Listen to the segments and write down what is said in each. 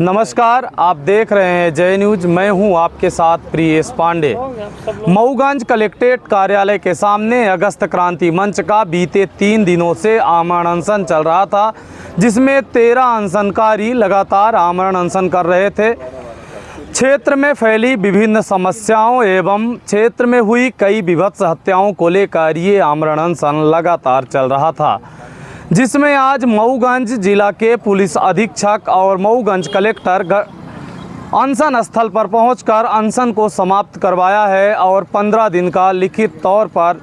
नमस्कार, आप देख रहे हैं जय न्यूज। मैं हूं आपके साथ प्रियेश पांडे। मऊगंज कलेक्ट्रेट कार्यालय के सामने अगस्त क्रांति मंच का बीते 3 दिनों से आमरण अनशन चल रहा था, जिसमें 13 अनशनकारी लगातार आमरण अनशन कर रहे थे। क्षेत्र में फैली विभिन्न समस्याओं एवं क्षेत्र में हुई कई विभत्स हत्याओं को लेकर ये आमरण अनशन लगातार चल रहा था, जिसमें आज मऊगंज जिला के पुलिस अधीक्षक और मऊगंज कलेक्टर अनशन स्थल पर पहुंचकर अनशन को समाप्त करवाया है और 15 दिन का लिखित तौर पर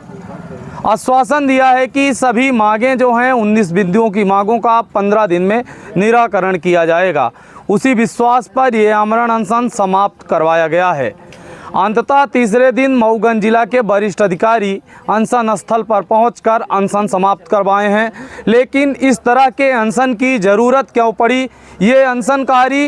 आश्वासन दिया है कि सभी मांगें जो हैं 19 बिंदुओं की मांगों का 15 दिन में निराकरण किया जाएगा। उसी विश्वास पर यह आमरण अनशन समाप्त करवाया गया है। अंततः तीसरे दिन मऊगंज जिला के वरिष्ठ अधिकारी अनशन स्थल पर पहुंचकर अनशन समाप्त करवाए हैं। लेकिन इस तरह के अनशन की ज़रूरत क्यों पड़ी, ये अनशनकारी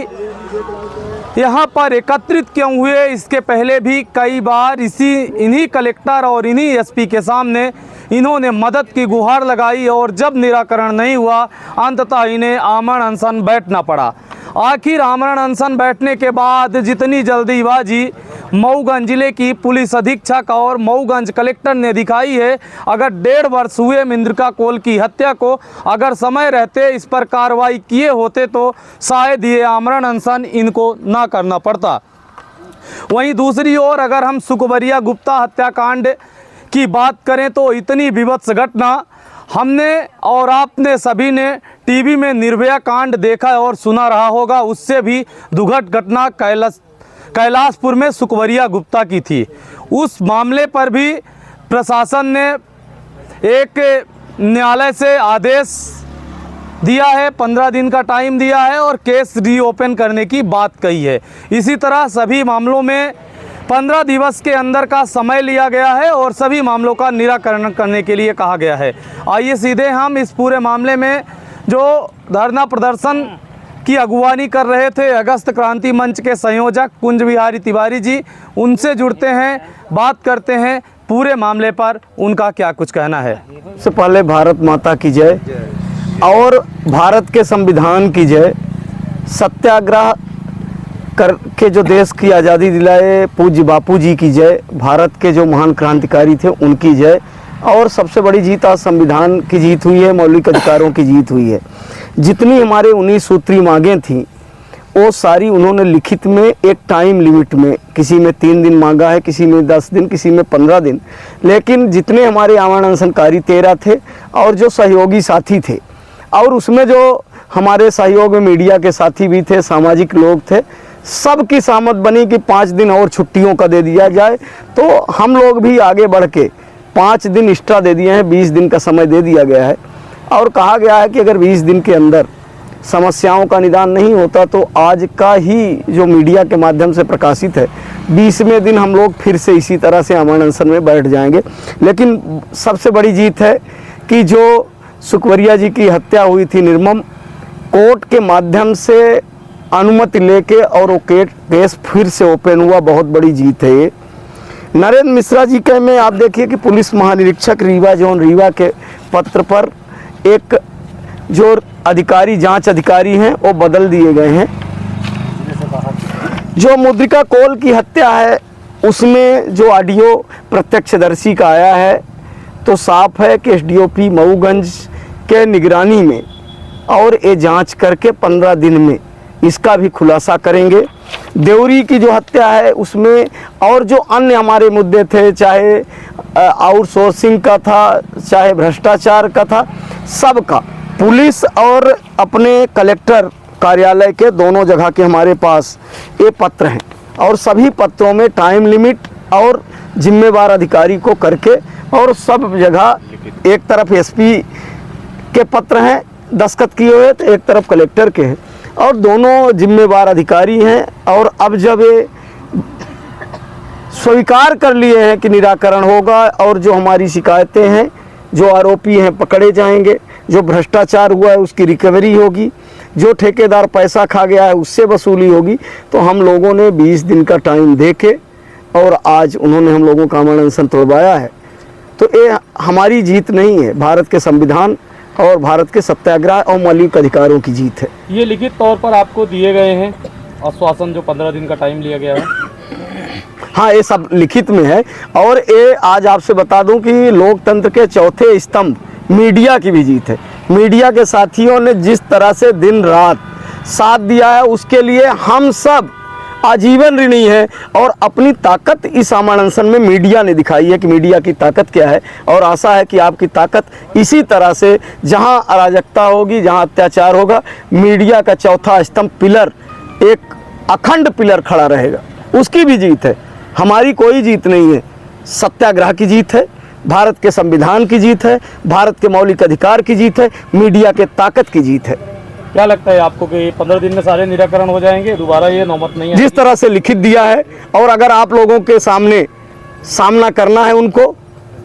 यहाँ पर एकत्रित क्यों हुए, इसके पहले भी कई बार इन्हीं कलेक्टर और इन्हीं एसपी के सामने इन्होंने मदद की गुहार लगाई और जब निराकरण नहीं हुआ अंततः इन्हें आमरण अनशन बैठना पड़ा। आखिर आमरण अनशन बैठने के बाद जितनी जल्दीबाजी मऊगंज जिले की पुलिस अधीक्षक और मऊगंज कलेक्टर ने दिखाई है, अगर 1.5 वर्ष हुए मिंद्रिका कोल की हत्या को अगर समय रहते इस पर कार्रवाई किए होते तो शायद ये आमरण अनशन इनको ना करना पड़ता। वहीं दूसरी ओर अगर हम सुखबरिया गुप्ता हत्याकांड की बात करें तो इतनी विभत्स घटना हमने और आपने सभी ने टीवी में निर्भया कांड देखा और सुना रहा होगा। उससे भी दुखद घटना कैलाशपुर में सुखबरिया गुप्ता की थी। उस मामले पर भी प्रशासन ने एक न्यायालय से आदेश दिया है, 15 दिन का टाइम दिया है और केस रीओपन करने की बात कही है। इसी तरह सभी मामलों में 15 दिवस के अंदर का समय लिया गया है और सभी मामलों का निराकरण करने के लिए कहा गया है। आइए सीधे हम इस पूरे मामले में जो धरना प्रदर्शन की अगुवानी कर रहे थे अगस्त क्रांति मंच के संयोजक कुंज बिहारी तिवारी जी, उनसे जुड़ते हैं, बात करते हैं पूरे मामले पर उनका क्या कुछ कहना है। सबसे पहले भारत माता की जय और भारत के संविधान की जय। सत्याग्रह करके जो देश की आज़ादी दिलाए पूज्य बापू जी की जय। भारत के जो महान क्रांतिकारी थे उनकी जय। और सबसे बड़ी जीत आज संविधान की जीत हुई है, मौलिक अधिकारों की जीत हुई है। जितनी हमारे 19 सूत्री मांगें थीं वो सारी उन्होंने लिखित में एक टाइम लिमिट में, किसी में 3 दिन मांगा है, किसी में 10 दिन, किसी में 15 दिन, लेकिन जितने हमारे आमरण अनशनकारी 13 थे और जो सहयोगी साथी थे और उसमें जो हमारे सहयोग में मीडिया के साथी भी थे, सामाजिक लोग थे, सबकी सहमत बनी कि 5 दिन और छुट्टियों का दे दिया जाए। तो हम लोग भी आगे बढ़ के 5 दिन एक्स्ट्रा दे दिए हैं, 20 दिन का समय दे दिया गया है और कहा गया है कि अगर 20 दिन के अंदर समस्याओं का निदान नहीं होता तो आज का ही जो मीडिया के माध्यम से प्रकाशित है 20वें दिन हम लोग फिर से इसी तरह से आमरण अनशन में बैठ जाएंगे। लेकिन सबसे बड़ी जीत है कि जो सुखबरिया जी की हत्या हुई थी निर्मम, कोर्ट के माध्यम से अनुमति लेके और वो केस फिर से ओपन हुआ, बहुत बड़ी जीत है ये। नरेंद्र मिश्रा जी के में आप देखिए कि पुलिस महानिरीक्षक रीवा जोन रीवा के पत्र पर एक जो अधिकारी, जांच अधिकारी हैं वो बदल दिए गए हैं। जो मुद्रिका कोल की हत्या है उसमें जो ऑडियो प्रत्यक्षदर्शी का आया है तो साफ है कि एसडीओपी मऊगंज के निगरानी में और ये जांच करके 15 दिन में इसका भी खुलासा करेंगे। देवरी की जो हत्या है उसमें और जो अन्य हमारे मुद्दे थे, चाहे आउटसोर्सिंग का था, चाहे भ्रष्टाचार का था, सबका पुलिस और अपने कलेक्टर कार्यालय के दोनों जगह के हमारे पास ये पत्र हैं और सभी पत्रों में टाइम लिमिट और जिम्मेवार अधिकारी को करके और सब जगह एक तरफ एसपी के पत्र हैं दस्तखत किए हुए तो एक तरफ कलेक्टर के हैं और दोनों जिम्मेवार अधिकारी हैं। और अब जब ये स्वीकार कर लिए हैं कि निराकरण होगा और जो हमारी शिकायतें हैं, जो आरोपी हैं पकड़े जाएंगे, जो भ्रष्टाचार हुआ है उसकी रिकवरी होगी, जो ठेकेदार पैसा खा गया है उससे वसूली होगी, तो हम लोगों ने 20 दिन का टाइम देके और आज उन्होंने हम लोगों का आमरण अनशन तोड़वाया है। तो ये हमारी जीत नहीं है, भारत के संविधान और भारत के सत्याग्रह और मौलिक अधिकारों की जीत है। ये लिखित तौर पर आपको दिए गए हैं आश्वासन, जो 15 दिन का टाइम लिया गया है। हाँ, ये सब लिखित में है। और ये आज आपसे बता दूं कि लोकतंत्र के चौथे स्तंभ मीडिया की भी जीत है। मीडिया के साथियों ने जिस तरह से दिन रात साथ दिया है, उसके लिए हम सब आजीवन ऋणी है। और अपनी ताकत इस आमरण अनशन में मीडिया ने दिखाई है कि मीडिया की ताकत क्या है। और आशा है कि आपकी ताकत इसी तरह से, जहां अराजकता होगी, जहां अत्याचार होगा, मीडिया का चौथा स्तंभ पिलर, एक अखंड पिलर खड़ा रहेगा। उसकी भी जीत है। हमारी कोई जीत नहीं है, सत्याग्रह की जीत है, भारत के संविधान की जीत है, भारत के मौलिक अधिकार की जीत है, मीडिया के ताकत की जीत है। क्या लगता है आपको कि 15 दिन में सारे निराकरण हो जाएंगे? दोबारा ये नौबत नहीं है? जिस तरह से लिखित दिया है, और अगर आप लोगों के सामने सामना करना है, उनको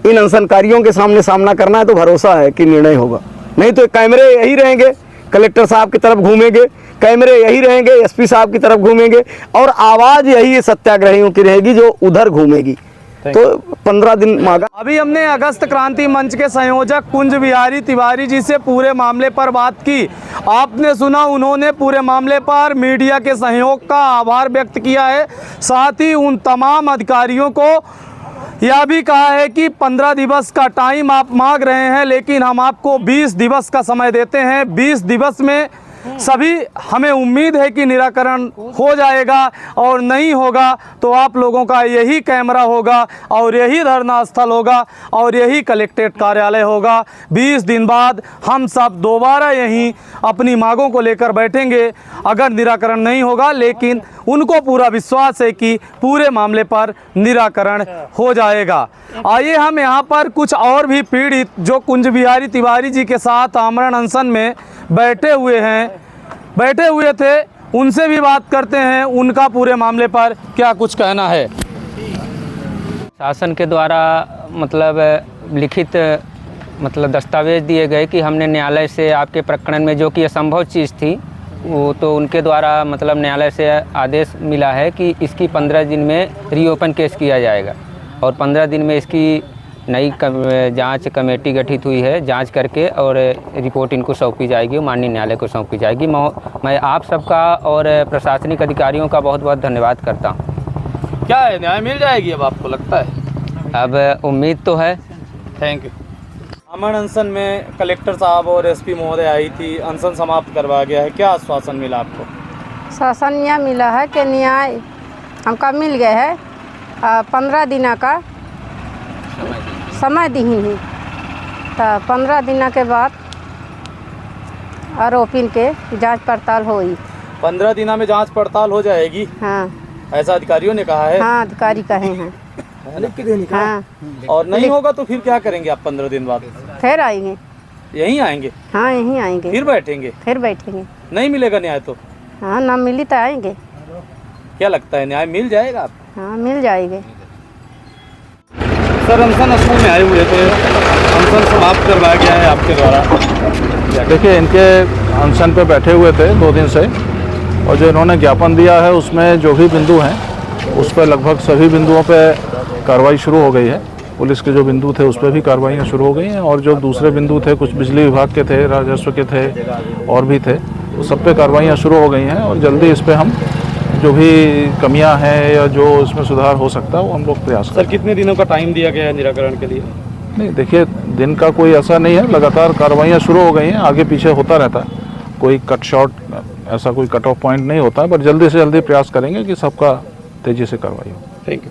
इन अनशनकारियों के सामने सामना करना है, तो भरोसा है कि निर्णय होगा। नहीं तो कैमरे यही रहेंगे, कलेक्टर साहब की तरफ घूमेंगे, कैमरे यही रहेंगे, एसपी साहब की तरफ घूमेंगे, और आवाज़ यही सत्याग्रहियों की रहेगी जो उधर घूमेगी। तो 15 दिन मांगा। अभी हमने अगस्त क्रांति मंच के संयोजक कुंज बिहारी तिवारी जी से पूरे मामले पर बात की। आपने सुना, उन्होंने पूरे मामले पर मीडिया के सहयोग का आभार व्यक्त किया है। साथ ही उन तमाम अधिकारियों को यह भी कहा है कि 15 दिवस का टाइम आप मांग रहे हैं, लेकिन हम आपको 20 दिवस का समय देते हैं। 20 दिवस में सभी, हमें उम्मीद है कि निराकरण हो जाएगा, और नहीं होगा तो आप लोगों का यही कैमरा होगा, और यही धरना स्थल होगा, और यही कलेक्ट्रेट कार्यालय होगा। 20 दिन बाद हम सब दोबारा यहीं अपनी मांगों को लेकर बैठेंगे, अगर निराकरण नहीं होगा। लेकिन उनको पूरा विश्वास है कि पूरे मामले पर निराकरण हो जाएगा। आइए हम यहाँ पर कुछ और भी पीड़ित जो कुंज बिहारी तिवारी जी के साथ आमरण अनशन में बैठे हुए थे, उनसे भी बात करते हैं, उनका पूरे मामले पर क्या कुछ कहना है। शासन के द्वारा लिखित दस्तावेज दिए गए कि हमने न्यायालय से आपके प्रकरण में, जो कि असंभव चीज़ थी, वो तो उनके द्वारा न्यायालय से आदेश मिला है कि इसकी 15 दिन में रीओपन केस किया जाएगा, और 15 दिन में इसकी नई जांच कमेटी गठित हुई है, जांच करके और रिपोर्ट इनको सौंपी जाएगी, माननीय न्यायालय को सौंपी जाएगी। मैं आप सबका और प्रशासनिक अधिकारियों का बहुत बहुत धन्यवाद करता हूँ। क्या है, न्याय मिल जाएगी अब आपको लगता है? अब उम्मीद तो है। Thank you. आमरण अनशन में कलेक्टर साहब और एसपी महोदय आई थी, अनशन समाप्त करवा गया है, क्या आश्वासन मिला आपको? शासन यह मिला है कि न्याय हमका मिल गया है। 15 दिन का समय दी ही, तो 15 दिन के बाद आरोपी के जांच पड़ताल होगी। 15 दिन में जांच पड़ताल हो जाएगी? हाँ, ऐसा अधिकारियों ने कहा है? हाँ, अधिकारी कहे हैं। हाँ। और नहीं होगा तो फिर क्या करेंगे आप 15 दिन बाद? फिर आएंगे। यहीं आएंगे? हाँ, यहीं आएंगे। फिर बैठेंगे? फिर बैठेंगे। नहीं मिलेगा न्याय तो? हाँ, ना मिली तो आएंगे। क्या लगता है, न्याय मिल जाएगा आप? हाँ, मिल जाएंगे। सर, अनशन स्कूल में आए हुए थे, अनशन समाप्त करवाया गया है आपके द्वारा। देखिए, इनके अनशन पे बैठे हुए थे 2 दिन से, और जो इन्होंने ज्ञापन दिया है उसमें जो भी बिंदु हैं उस पर लगभग सभी बिंदुओं पे कार्रवाई शुरू हो गई है। पुलिस के जो बिंदु थे उस पर भी कार्रवाइयाँ शुरू हो गई हैं, और जो दूसरे बिंदु थे, कुछ बिजली विभाग के थे, राजस्व के थे, और भी थे, तो सब पे कार्रवाइयाँ शुरू हो गई हैं। और जल्दी इस पर हम जो भी कमियां हैं या जो इसमें सुधार हो सकता है वो हम लोग प्रयास करें। सर, कितने दिनों का टाइम दिया गया है निराकरण के लिए? नहीं, देखिए, दिन का कोई ऐसा नहीं है, लगातार कार्रवाइयाँ शुरू हो गई हैं, आगे पीछे होता रहता है, कोई कट शॉर्ट ऐसा कोई कट ऑफ पॉइंट नहीं होता है, पर जल्दी से जल्दी प्रयास करेंगे कि सबका तेज़ी से कार्रवाई हो। Thank you.